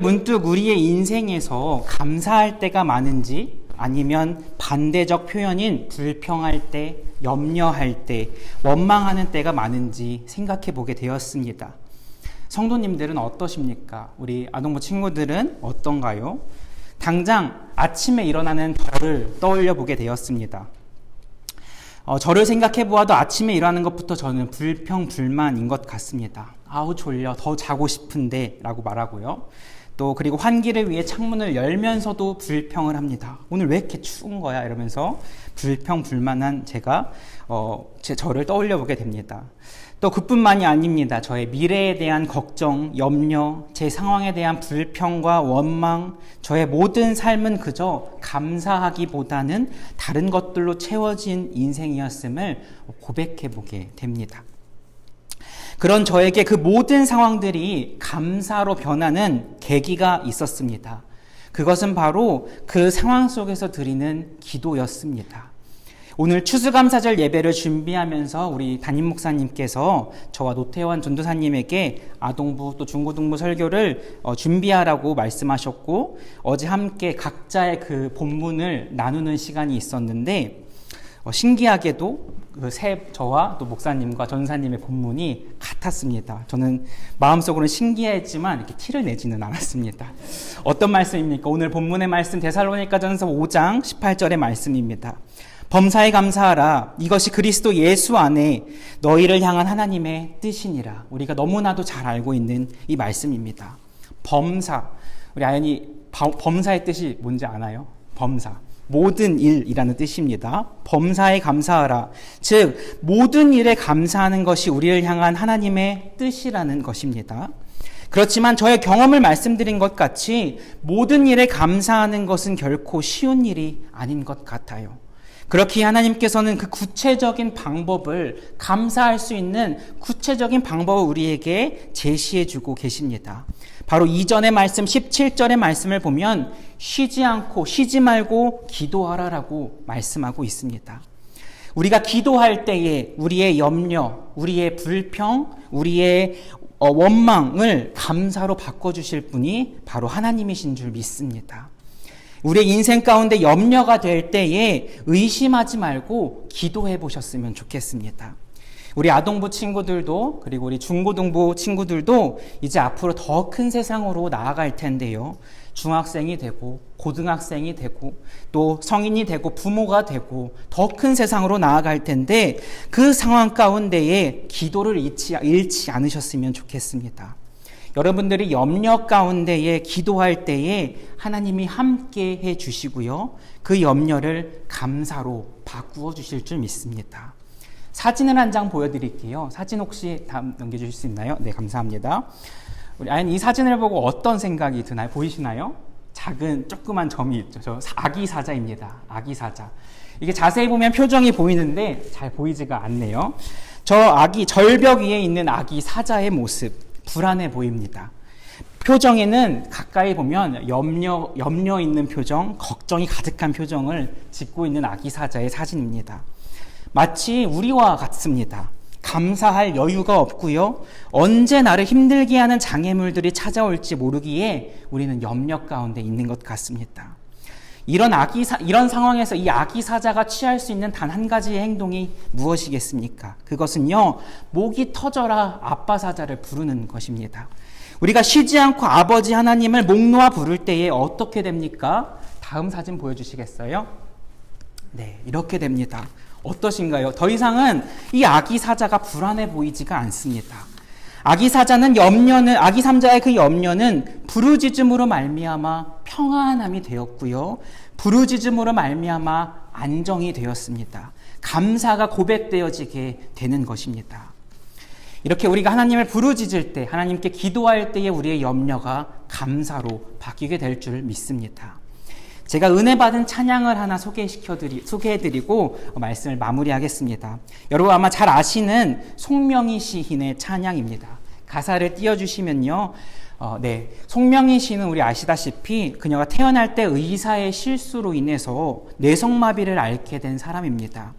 문득 우리의 인생에서 감사할 때가 많은지 아니면 반대적 표현인 불평할 때, 염려할 때, 원망하는 때가 많은지 생각해 보게 되었습니다. 성도님들은 어떠십니까? 우리 아동부 친구들은 어떤가요? 당장 아침에 일어나는 저를 떠올려 보게 되었습니다. 저를 생각해 보아도 아침에 일어나는 것부터 저는 불평불만인 것 같습니다. 아우 졸려, 더 자고 싶은데 라고 말하고요. 또 그리고 환기를 위해 창문을 열면서도 불평을 합니다. 오늘 왜 이렇게 추운 거야? 이러면서 불평불만한 제가 저를 떠올려 보게 됩니다. 또 그뿐만이 아닙니다. 저의 미래에 대한 걱정, 염려, 제 상황에 대한 불평과 원망, 저의 모든 삶은 그저 감사하기보다는 다른 것들로 채워진 인생이었음을 고백해 보게 됩니다. 그런 저에게 그 모든 상황들이 감사로 변하는 계기가 있었습니다. 그것은 바로 그 상황 속에서 드리는 기도였습니다. 오늘 추수감사절 예배를 준비하면서 우리 담임 목사님께서 저와 노태환 전도사님에게 아동부 또 중고등부 설교를 준비하라고 말씀하셨고, 어제 함께 각자의 그 본문을 나누는 시간이 있었는데, 신기하게도 저와 또 목사님과 전사님의 본문이 같았습니다. 저는 마음속으로는 신기했지만 이렇게 티를 내지는 않았습니다. 어떤 말씀입니까? 오늘 본문의 말씀 데살로니가전서 5장 18절의 말씀입니다. 범사에 감사하라. 이것이 그리스도 예수 안에 너희를 향한 하나님의 뜻이니라. 우리가 너무나도 잘 알고 있는 이 말씀입니다. 범사. 우리 아연이 범사의 뜻이 뭔지 아나요? 범사. 모든 일이라는 뜻입니다. 범사에 감사하라. 즉 모든 일에 감사하는 것이 우리를 향한 하나님의 뜻이라는 것입니다. 그렇지만 저의 경험을 말씀드린 것 같이 모든 일에 감사하는 것은 결코 쉬운 일이 아닌 것 같아요. 그렇기에 하나님께서는 그 구체적인 방법을, 감사할 수 있는 구체적인 방법을 우리에게 제시해 주고 계십니다. 바로 이전의 말씀 17절의 말씀을 보면 쉬지 말고 기도하라라고 말씀하고 있습니다. 우리가 기도할 때에 우리의 염려, 우리의 불평, 우리의 원망을 감사로 바꿔주실 분이 바로 하나님이신 줄 믿습니다. 우리의 인생 가운데 염려가 될 때에 의심하지 말고 기도해 보셨으면 좋겠습니다. 우리 아동부 친구들도, 그리고 우리 중고등부 친구들도 이제 앞으로 더 큰 세상으로 나아갈 텐데요. 중학생이 되고 고등학생이 되고 또 성인이 되고 부모가 되고 더 큰 세상으로 나아갈 텐데, 그 상황 가운데에 기도를 잃지 않으셨으면 좋겠습니다. 여러분들이 염려 가운데에 기도할 때에 하나님이 함께 해 주시고요. 그 염려를 감사로 바꾸어 주실 줄 믿습니다. 사진을 한 장 보여드릴게요. 사진 혹시 다음 넘겨주실 수 있나요? 네, 감사합니다. 우리 아연 이 사진을 보고 어떤 생각이 드나요? 보이시나요? 작은 조그만 점이 있죠. 저 아기 사자입니다. 아기 사자. 이게 자세히 보면 표정이 보이는데 잘 보이지가 않네요. 저 아기 절벽 위에 있는 아기 사자의 모습, 불안해 보입니다. 표정에는 가까이 보면 염려 있는 표정, 걱정이 가득한 표정을 짓고 있는 아기 사자의 사진입니다. 마치 우리와 같습니다. 감사할 여유가 없고요. 언제 나를 힘들게 하는 장애물들이 찾아올지 모르기에 우리는 염려 가운데 있는 것 같습니다. 이런 상황에서 이 아기 사자가 취할 수 있는 단 한 가지의 행동이 무엇이겠습니까? 그것은요, 목이 터져라 아빠 사자를 부르는 것입니다. 우리가 쉬지 않고 아버지 하나님을 목 놓아 부를 때에 어떻게 됩니까? 다음 사진 보여주시겠어요? 네, 이렇게 됩니다. 어떠신가요? 더 이상은 이 아기 사자가 불안해 보이지가 않습니다. 아기 삼자의 그 염려는 부르짖음으로 말미암아 평안함이 되었고요. 부르짖음으로 말미암아 안정이 되었습니다. 감사가 고백되어지게 되는 것입니다. 이렇게 우리가 하나님을 부르짖을 때, 하나님께 기도할 때에 우리의 염려가 감사로 바뀌게 될 줄 믿습니다. 제가 은혜 받은 찬양을 하나 소개해드리고 말씀을 마무리하겠습니다. 여러분 아마 잘 아시는 송명희 시인의 찬양입니다. 가사를 띄워주시면요. 송명희 시인은 우리 아시다시피 그녀가 태어날 때 의사의 실수로 인해서 뇌성마비를 앓게 된 사람입니다.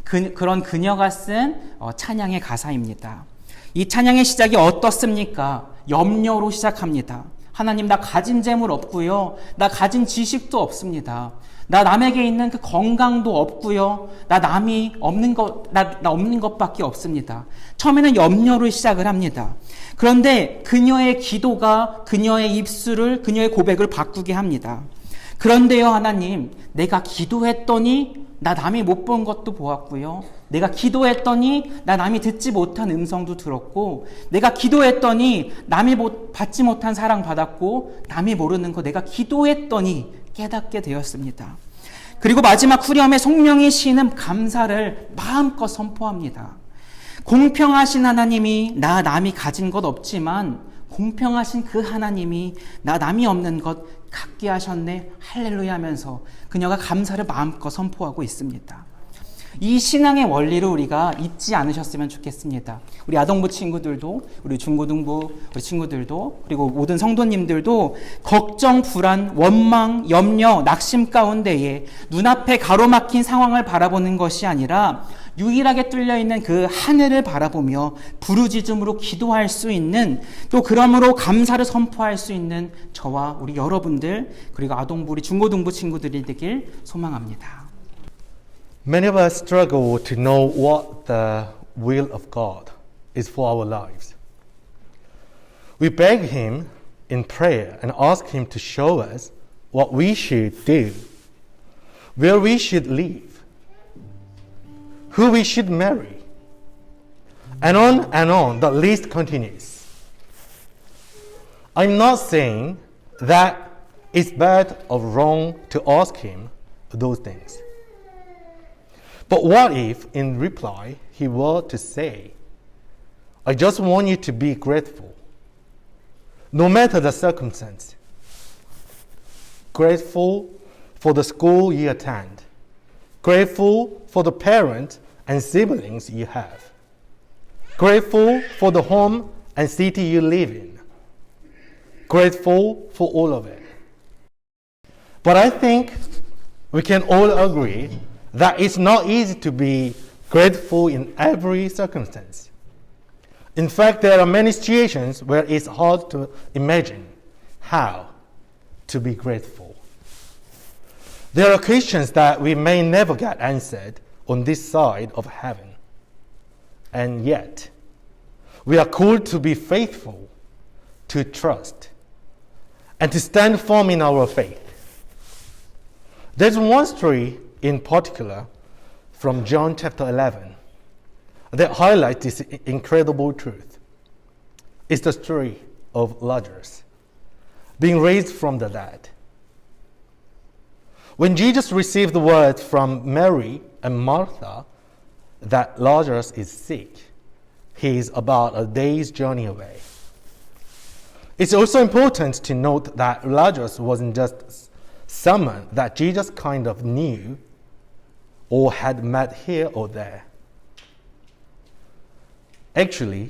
그런 그녀가 쓴 찬양의 가사입니다. 이 찬양의 시작이 어떻습니까? 염려로 시작합니다. 하나님, 나 가진 재물 없고요. 나 가진 지식도 없습니다. 나 남에게 있는 그 건강도 없고요. 나 남이 없는 나 없는 것밖에 없습니다. 처음에는 염려로 시작을 합니다. 그런데 그녀의 기도가 그녀의 입술을, 그녀의 고백을 바꾸게 합니다. 그런데요, 하나님, 내가 기도했더니 나 남이 못 본 것도 보았고요. 내가 기도했더니 나 남이 듣지 못한 음성도 들었고, 내가 기도했더니 남이 받지 못한 사랑 받았고, 남이 모르는 거 내가 기도했더니 깨닫게 되었습니다. 그리고 마지막 후렴에 송명희 시인은 감사를 마음껏 선포합니다. 공평하신 하나님이 나 남이 가진 것 없지만 공평하신 그 하나님이 나 남이 없는 것 갖게 하셨네, 할렐루야 하면서 그녀가 감사를 마음껏 선포하고 있습니다. 이 신앙의 원리를 우리가 잊지 않으셨으면 좋겠습니다. 우리 아동부 친구들도, 우리 중고등부 우리 친구들도, 그리고 모든 성도님들도 걱정, 불안, 원망, 염려, 낙심 가운데에 눈앞에 가로막힌 상황을 바라보는 것이 아니라 유일하게 뚫려있는 그 하늘을 바라보며 부르짖음으로 기도할 수 있는, 또 그러므로 감사를 선포할 수 있는 저와 우리 여러분들, 그리고 아동부 우리 중고등부 친구들이 되길 소망합니다. Many of us struggle to know what the will of God is for our lives. We beg Him in prayer and ask Him to show us what we should do, where we should live, who we should marry, and on, the list continues. I'm not saying that it's bad or wrong to ask Him those things. But what if, in reply, He were to say, I just want you to be grateful, no matter the circumstance. Grateful for the school you attend. Grateful for the parents and siblings you have. Grateful for the home and city you live in. Grateful for all of it. But I think we can all agree that it's not easy to be grateful in every circumstance. In fact, there are many situations where it's hard to imagine how to be grateful. There are questions that we may never get answered on this side of heaven. And yet, we are called to be faithful, to trust, and to stand firm in our faith. There's one story in particular from John chapter 11 that highlights this incredible truth. It's the story of Lazarus being raised from the dead. When Jesus received the word from Mary and Martha that Lazarus is sick, he is about a day's journey away. It's also important to note that Lazarus wasn't just someone that Jesus kind of knew or had met here or there. Actually,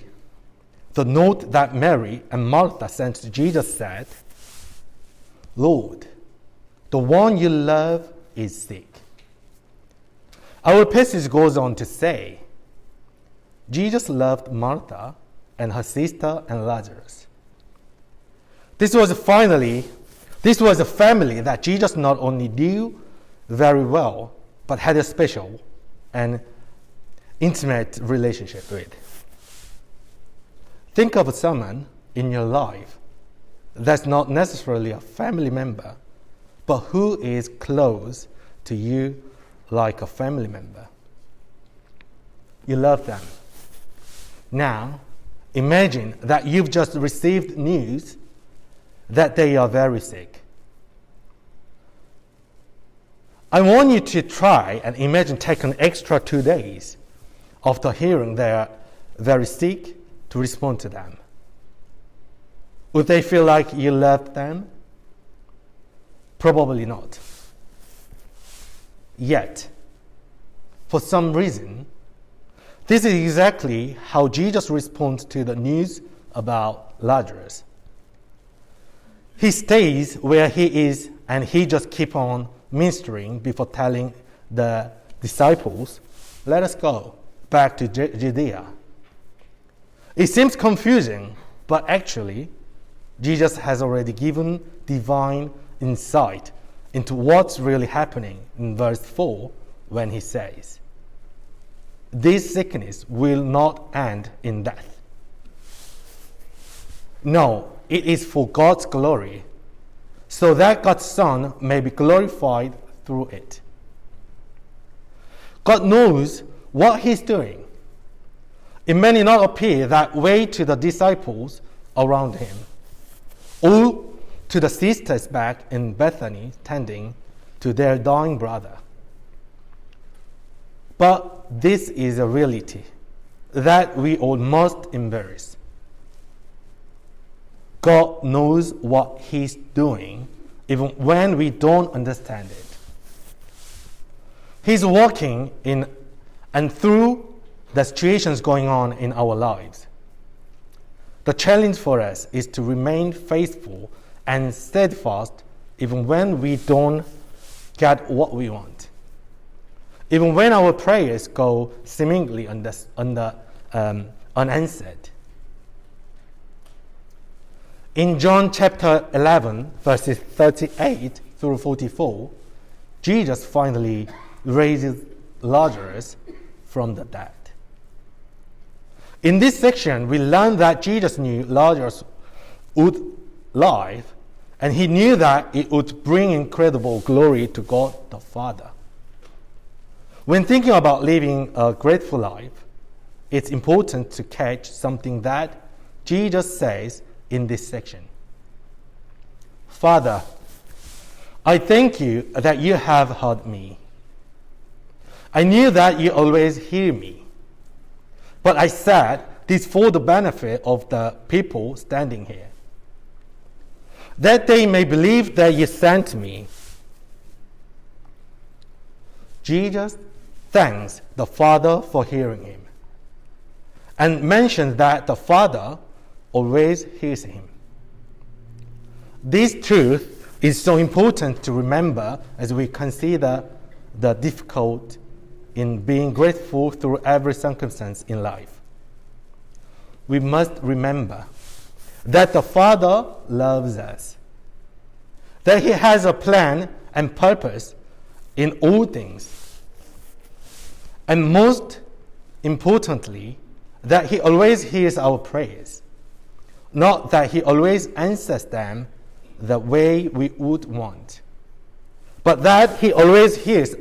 the note that Mary and Martha sent to Jesus said, Lord, the one you love is sick. Our passage goes on to say, Jesus loved Martha and her sister and Lazarus. This was a family that Jesus not only knew very well, but had a special and intimate relationship with. Think of someone in your life that's not necessarily a family member, but who is close to you like a family member. You love them. Now, imagine that you've just received news that they are very sick. I want you to try and imagine taking an extra 2 days after hearing they are very sick to respond to them. Would they feel like you loved them? Probably not. Yet, for some reason, this is exactly how Jesus responds to the news about Lazarus. He stays where he is and he just keeps on ministering before telling the disciples, let us go back to Judea. It seems confusing, but actually, Jesus has already given divine insight into what's really happening in verse 4 when he says, "This sickness will not end in death." No, it is for God's glory, so that God's Son may be glorified through it. God knows what he's doing. It may not appear that way to the disciples around him, or to the sisters back in Bethany tending to their dying brother. But this is a reality that we all must embrace. God knows what he's doing even when we don't understand it. He's working in and through the situations going on in our lives. The challenge for us is to remain faithful and steadfast even when we don't get what we want. Even when our prayers go seemingly unanswered. In John chapter 11, verses 38 through 44, Jesus finally raises Lazarus from the dead. In this section, we learn that Jesus knew Lazarus would live, and he knew that it would bring incredible glory to God the Father. When thinking about living a grateful life, it's important to catch something that Jesus says in this section. "Father, I thank you that you have heard me. I knew that you always hear me. But I said this for the benefit of the people standing here, that they may believe that you sent me." Jesus thanks the Father for hearing him and mentions that the Father always hears him. This truth is so important to remember as we consider the difficult in being grateful through every circumstance in life. We must remember that the Father loves us, that he has a plan and purpose in all things, and most importantly, that he always hears our prayers, not that he always answers them the way we would want, but that he always hears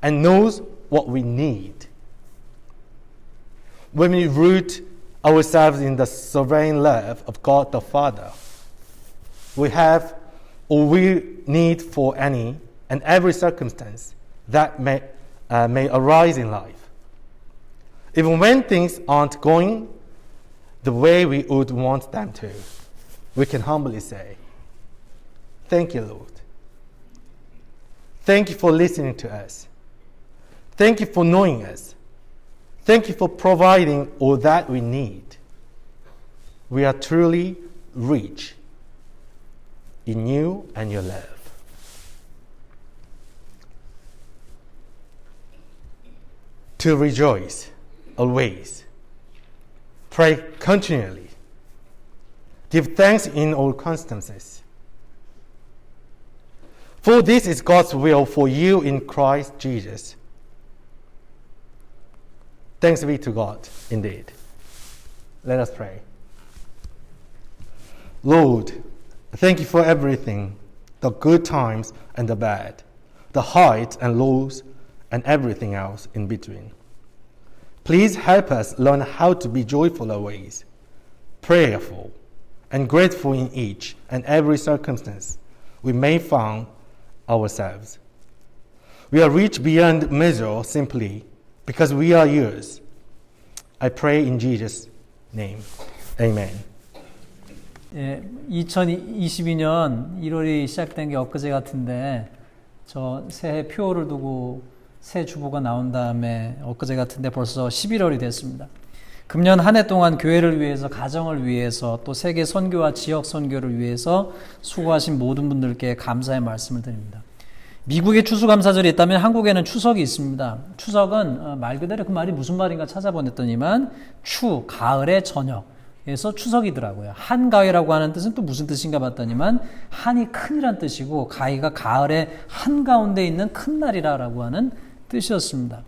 and knows what we need. When we root ourselves in the sovereign love of God the Father, we have all we need for any and every circumstance that may arise in life. Even when things aren't going the way we would want them to, we can humbly say, "Thank you, Lord. Thank you for listening to us. Thank you for knowing us. Thank you for providing all that we need. We are truly rich in you and your love." To rejoice always. Pray continually. Give thanks in all circumstances. For this is God's will for you in Christ Jesus. Thanks be to God, indeed. Let us pray. Lord, thank you for everything, the good times and the bad, the highs and lows, and everything else in between. Please help us learn how to be joyful always, prayerful, and grateful in each and every circumstance we may find ourselves. We are rich beyond measure simply because we are yours. I pray in Jesus' name. Amen. 2022년 1월이 시작된 게 엊그제 같은데 저 새해 표를 두고 새 주보가 나온 다음에 엊그제 같은데 벌써 11월이 됐습니다. 금년 한 해 동안 교회를 위해서, 가정을 위해서, 또 세계 선교와 지역 선교를 위해서 수고하신 모든 분들께 감사의 말씀을 드립니다. 미국에 추수감사절이 있다면 한국에는 추석이 있습니다. 추석은 말 그대로 그 말이 무슨 말인가 찾아보냈더니만 가을의 저녁, 에서 추석이더라고요. 한가위라고 하는 뜻은 또 무슨 뜻인가 봤더니만 한이 큰이란 뜻이고 가위가 가을의 한가운데 있는 큰 날이라고 하는 뜻이었습니다.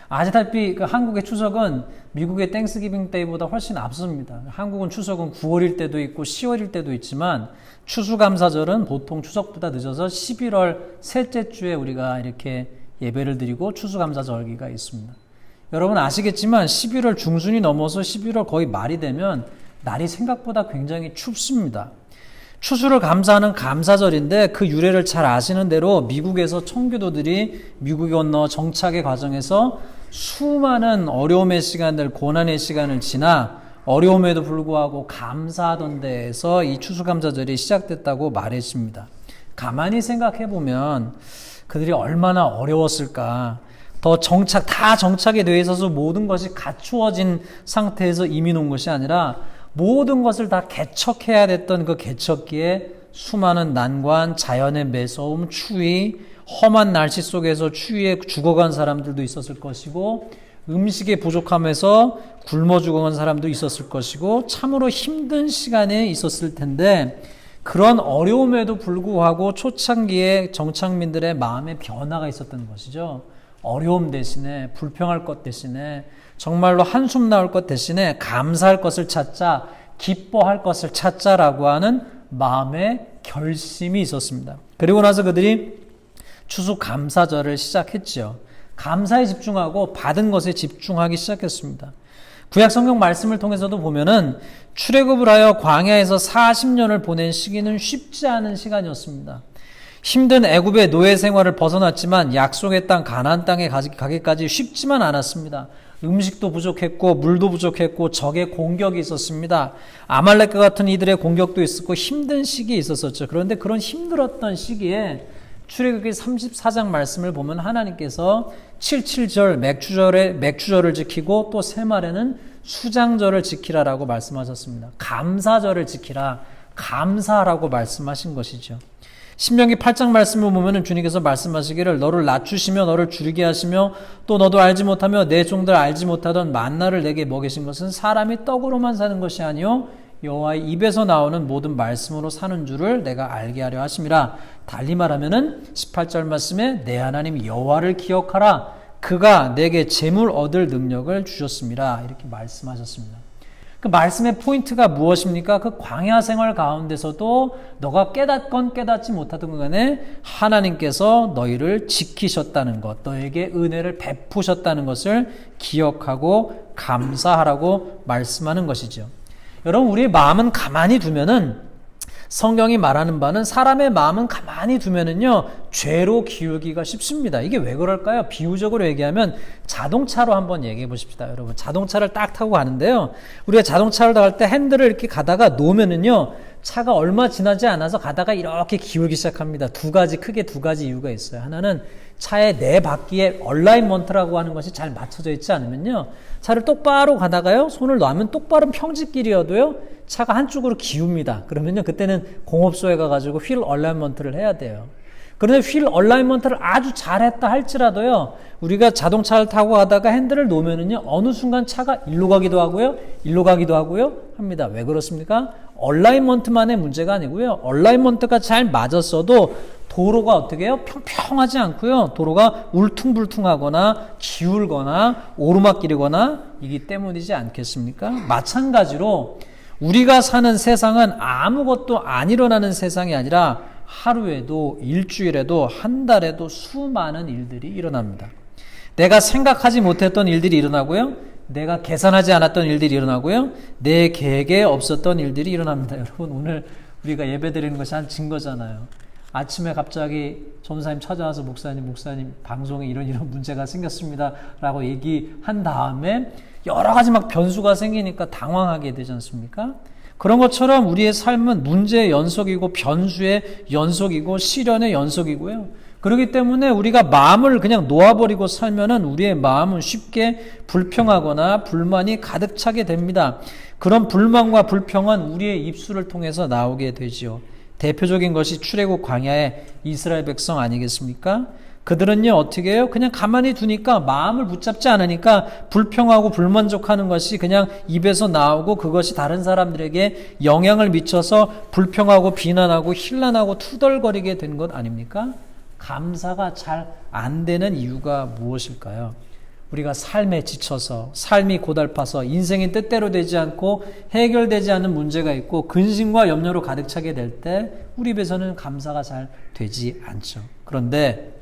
아시다시피 그 한국의 추석은 미국의 땡스기빙 데이보다 훨씬 앞섭니다. 한국은 추석은 9월일 때도 있고 10월일 때도 있지만 추수감사절은 보통 추석보다 늦어서 11월 셋째 주에 우리가 이렇게 예배를 드리고 추수감사절기가 있습니다. 여러분 아시겠지만 11월 중순이 넘어서 11월 거의 말이 되면 날이 생각보다 굉장히 춥습니다. 추수를 감사하는 감사절인데 그 유래를 잘 아시는 대로 미국에서 청교도들이 미국에 건너 정착의 과정에서 수많은 어려움의 시간들, 고난의 시간을 지나 어려움에도 불구하고 감사하던 데에서 이 추수감사절이 시작됐다고 말했습니다. 가만히 생각해 보면 그들이 얼마나 어려웠을까. 더 다 정착이 되어 있어서 모든 것이 갖추어진 상태에서 이민 온 것이 아니라 모든 것을 다 개척해야 됐던 그 개척기에 수많은 난관, 자연의 매서움, 추위, 험한 날씨 속에서 추위에 죽어간 사람들도 있었을 것이고 음식의 부족함에서 굶어 죽어간 사람도 있었을 것이고 참으로 힘든 시간에 있었을 텐데 그런 어려움에도 불구하고 초창기에 정착민들의 마음의 변화가 있었던 것이죠. 어려움 대신에 불평할 것 대신에 정말로 한숨 나올 것 대신에 감사할 것을 찾자, 기뻐할 것을 찾자라고 하는 마음의 결심이 있었습니다. 그리고 나서 그들이 추수감사절을 시작했죠. 감사에 집중하고 받은 것에 집중하기 시작했습니다. 구약성경 말씀을 통해서도 보면은 출애굽을 하여 광야에서 40년을 보낸 시기는 쉽지 않은 시간이었습니다. 힘든 애굽의 노예 생활을 벗어났지만 약속의 땅 가나안 땅에 가기까지 쉽지만 않았습니다. 음식도 부족했고 물도 부족했고 적의 공격이 있었습니다. 아말렉과 같은 이들의 공격도 있었고 힘든 시기에 있었었죠. 그런데 그런 힘들었던 시기에 출애굽기 34장 말씀을 보면 하나님께서 77절 맥주절을 지키고 또 새말에는 수장절을 지키라라고 말씀하셨습니다. 감사절을 지키라, 감사하라고 말씀하신 것이죠. 신명기 8장 말씀을 보면 주님께서 말씀하시기를 너를 낮추시며 너를 줄이게 하시며 또 너도 알지 못하며 내 종들 알지 못하던 만나를 내게 먹이신 것은 사람이 떡으로만 사는 것이 아니요 여호와의 입에서 나오는 모든 말씀으로 사는 줄을 내가 알게 하려 하심이라. 달리 말하면은 18절 말씀에 내 하나님 여호와를 기억하라. 그가 내게 재물 얻을 능력을 주셨습니다. 이렇게 말씀하셨습니다. 그 말씀의 포인트가 무엇입니까? 그 광야 생활 가운데서도 너가 깨닫건 깨닫지 못하던 간에 하나님께서 너희를 지키셨다는 것, 너에게 은혜를 베푸셨다는 것을 기억하고 감사하라고 말씀하는 것이죠. 여러분, 우리의 마음은 가만히 두면은 성경이 말하는 바는 사람의 마음은 가만히 두면은요 죄로 기울기가 쉽습니다. 이게 왜 그럴까요? 비유적으로 얘기하면 자동차로 한번 얘기해 보십시다. 여러분, 자동차를 딱 타고 가는데요, 우리가 자동차를 갈 때 핸들을 이렇게 가다가 놓으면은요 차가 얼마 지나지 않아서 가다가 이렇게 기울기 시작합니다. 크게 두 가지 이유가 있어요. 하나는 차의 네 바퀴에 얼라인먼트라고 하는 것이 잘 맞춰져 있지 않으면요 차를 똑바로 가다가요 손을 놔면 똑바른 평지길이어도요 차가 한쪽으로 기웁니다. 그러면요 그때는 공업소에 가가지고 휠 얼라인먼트를 해야 돼요. 그런데 휠 얼라인먼트를 아주 잘했다 할지라도요 우리가 자동차를 타고 가다가 핸들을 놓으면은요 어느 순간 차가 일로 가기도 하고요 합니다. 왜 그렇습니까? 얼라인먼트만의 문제가 아니고요 얼라인먼트가 잘 맞았어도 도로가 어떻게 해요? 평평하지 않고요 도로가 울퉁불퉁하거나 기울거나 오르막길이거나 이기 때문이지 않겠습니까? 마찬가지로 우리가 사는 세상은 아무것도 안 일어나는 세상이 아니라 하루에도 일주일에도 한 달에도 수많은 일들이 일어납니다. 내가 생각하지 못했던 일들이 일어나고요 내가 계산하지 않았던 일들이 일어나고요 내 계획에 없었던 일들이 일어납니다. 여러분, 오늘 우리가 예배드리는 것이 한 증거잖아요. 아침에 갑자기 전사님 찾아와서 목사님 방송에 이런 문제가 생겼습니다 라고 얘기한 다음에 여러 가지 막 변수가 생기니까 당황하게 되지 않습니까? 그런 것처럼 우리의 삶은 문제의 연속이고 변수의 연속이고 시련의 연속이고요. 그렇기 때문에 우리가 마음을 그냥 놓아버리고 살면은 우리의 마음은 쉽게 불평하거나 불만이 가득 차게 됩니다. 그런 불만과 불평은 우리의 입술을 통해서 나오게 되지요. 대표적인 것이 출애굽 광야의 이스라엘 백성 아니겠습니까? 그들은요 어떻게 해요? 그냥 가만히 두니까 마음을 붙잡지 않으니까 불평하고 불만족하는 것이 그냥 입에서 나오고 그것이 다른 사람들에게 영향을 미쳐서 불평하고 비난하고 힐난하고 투덜거리게 된 것 아닙니까? 감사가 잘 안 되는 이유가 무엇일까요? 우리가 삶에 지쳐서 삶이 고달파서 인생이 뜻대로 되지 않고 해결되지 않는 문제가 있고 근심과 염려로 가득 차게 될 때 우리 입에서는 감사가 잘 되지 않죠. 그런데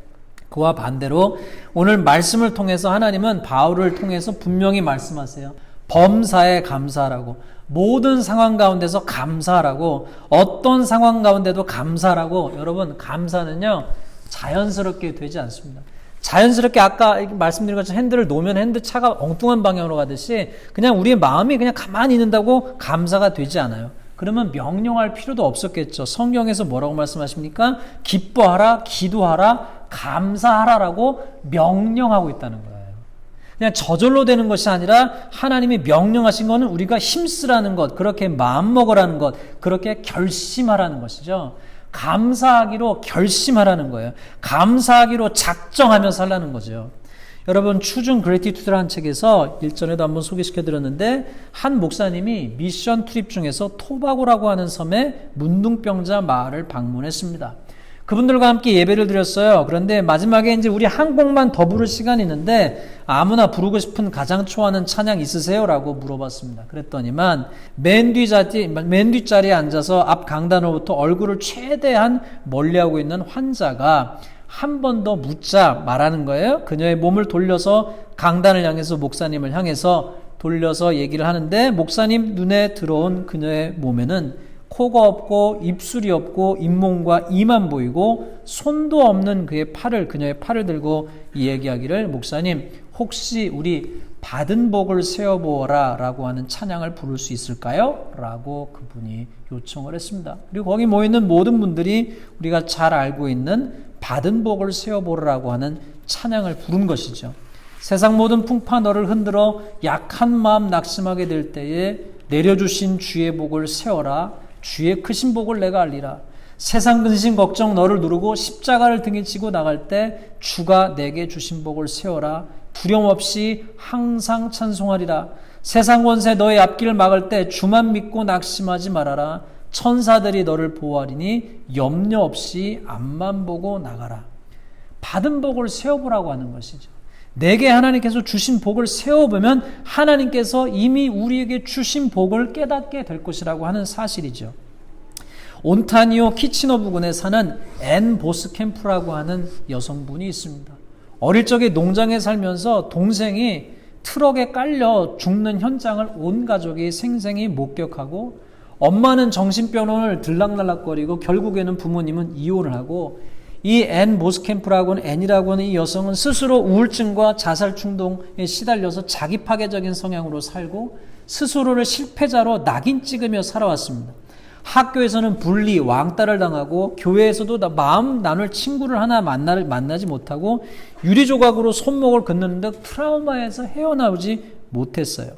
그와 반대로 오늘 말씀을 통해서 하나님은 바울을 통해서 분명히 말씀하세요. 범사에 감사하라고, 모든 상황 가운데서 감사하라고, 어떤 상황 가운데도 감사하라고. 여러분, 감사는요 자연스럽게 되지 않습니다. 자연스럽게 아까 말씀드린 것처럼 핸들을 놓으면 핸드 차가 엉뚱한 방향으로 가듯이 그냥 우리의 마음이 그냥 가만히 있는다고 감사가 되지 않아요. 그러면 명령할 필요도 없었겠죠. 성경에서 뭐라고 말씀하십니까? 기뻐하라, 기도하라, 감사하라라고 명령하고 있다는 거예요. 그냥 저절로 되는 것이 아니라 하나님이 명령하신 것은 우리가 힘쓰라는 것, 그렇게 마음먹으라는 것, 그렇게 결심하라는 것이죠. 감사하기로 결심하라는 거예요. 감사하기로 작정하며 살라는 거죠. 여러분, 추중 그레티튜드라는 책에서 일전에도 한번 소개시켜드렸는데 한 목사님이 미션 트립 중에서 토바고라고 하는 섬에 문둥병자 마을을 방문했습니다. 그분들과 함께 예배를 드렸어요. 그런데 마지막에 이제 우리 한 곡만 더 부를 시간이 있는데 아무나 부르고 싶은 가장 좋아하는 찬양 있으세요? 라고 물어봤습니다. 그랬더니만 맨 뒷자리에 앉아서 앞 강단으로부터 얼굴을 최대한 멀리하고 있는 환자가 한 번 더 묻자 말하는 거예요. 그녀의 몸을 돌려서 강단을 향해서 목사님을 향해서 돌려서 얘기를 하는데 목사님 눈에 들어온 그녀의 몸에는 코가 없고 입술이 없고 잇몸과 이만 보이고 손도 없는 그녀의 팔을 들고 이 얘기하기를 목사님 혹시 우리 받은 복을 세어보아라 라고 하는 찬양을 부를 수 있을까요? 라고 그분이 요청을 했습니다. 그리고 거기 모이는 모든 분들이 우리가 잘 알고 있는 받은 복을 세어보라라고 하는 찬양을 부른 것이죠. 세상 모든 풍파 너를 흔들어 약한 마음 낙심하게 될 때에 내려주신 주의 복을 세어라. 주의 크신 복을 내가 알리라. 세상 근심 걱정 너를 누르고 십자가를 등에 지고 나갈 때 주가 내게 주신 복을 세워라. 두려움 없이 항상 찬송하리라. 세상 권세 너의 앞길을 막을 때 주만 믿고 낙심하지 말아라. 천사들이 너를 보호하리니 염려 없이 앞만 보고 나가라. 받은 복을 세워보라고 하는 것이죠. 내게 하나님께서 주신 복을 세워보면 하나님께서 이미 우리에게 주신 복을 깨닫게 될 것이라고 하는 사실이죠. 온타니오 키치너 부근에 사는 앤 보스캠프라고 하는 여성분이 있습니다. 어릴 적에 농장에 살면서 동생이 트럭에 깔려 죽는 현장을 온 가족이 생생히 목격하고 엄마는 정신병원을 들락날락거리고 결국에는 부모님은 이혼을 하고 이 앤 보스캠프라고 하는 앤이라고 하는 이 여성은 스스로 우울증과 자살 충동에 시달려서 자기 파괴적인 성향으로 살고 스스로를 실패자로 낙인 찍으며 살아왔습니다. 학교에서는 분리, 왕따를 당하고 교회에서도 마음 나눌 친구를 하나 만나지 못하고 유리조각으로 손목을 긋는 듯 트라우마에서 헤어나오지 못했어요.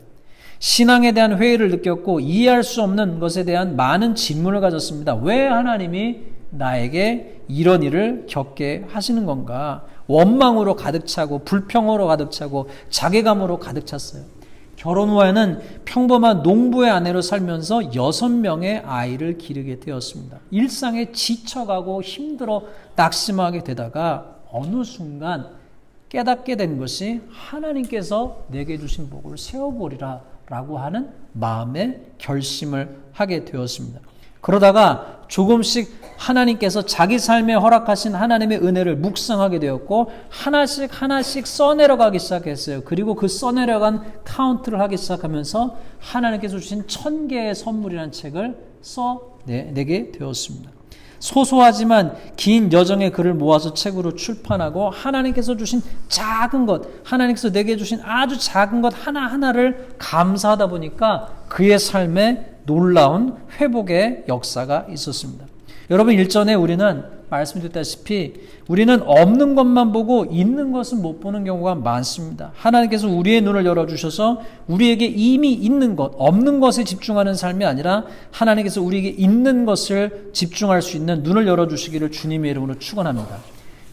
신앙에 대한 회의를 느꼈고 이해할 수 없는 것에 대한 많은 질문을 가졌습니다. 왜 하나님이 나에게 이런 일을 겪게 하시는 건가? 원망으로 가득 차고 불평으로 가득 차고 자괴감으로 가득 찼어요. 결혼 후에는 평범한 농부의 아내로 살면서 6명의 아이를 기르게 되었습니다. 일상에 지쳐가고 힘들어 낙심하게 되다가 어느 순간 깨닫게 된 것이 하나님께서 내게 주신 복을 세워보리라 라고 하는 마음의 결심을 하게 되었습니다. 그러다가 조금씩 하나님께서 자기 삶에 허락하신 하나님의 은혜를 묵상하게 되었고 하나씩 써내려가기 시작했어요. 그리고 그 써내려간 카운트를 하기 시작하면서 하나님께서 주신 1000개의 선물이라는 책을 써내게 되었습니다. 소소하지만 긴 여정의 글을 모아서 책으로 출판하고 하나님께서 주신 작은 것, 하나님께서 내게 주신 아주 작은 것 하나하나를 감사하다 보니까 그의 삶에 놀라운 회복의 역사가 있었습니다. 여러분, 일전에 우리는 말씀드렸다시피 우리는 없는 것만 보고 있는 것은 못 보는 경우가 많습니다. 하나님께서 우리의 눈을 열어주셔서 우리에게 이미 있는 것, 없는 것에 집중하는 삶이 아니라 하나님께서 우리에게 있는 것을 집중할 수 있는 눈을 열어주시기를 주님의 이름으로 축원합니다.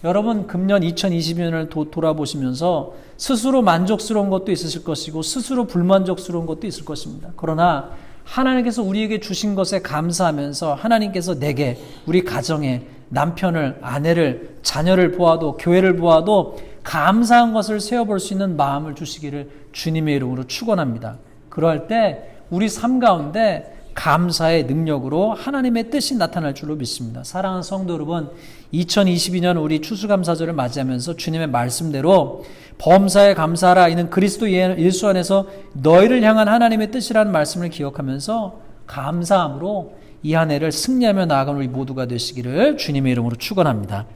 여러분 금년 2020년을 돌아보시면서 스스로 만족스러운 것도 있으실 것이고 스스로 불만족스러운 것도 있을 것입니다. 그러나 하나님께서 우리에게 주신 것에 감사하면서 하나님께서 내게, 우리 가정에 남편을, 아내를, 자녀를 보아도, 교회를 보아도 감사한 것을 세어볼 수 있는 마음을 주시기를 주님의 이름으로 축원합니다. 그럴 때 우리 삶 가운데 감사의 능력으로 하나님의 뜻이 나타날 줄로 믿습니다. 사랑하는 성도 여러분, 2022년 우리 추수감사절을 맞이하면서 주님의 말씀대로 범사에 감사하라, 이는 그리스도 예수 안에서 너희를 향한 하나님의 뜻이라는 말씀을 기억하면서 감사함으로 이 한 해를 승리하며 나아가는 우리 모두가 되시기를 주님의 이름으로 축원합니다.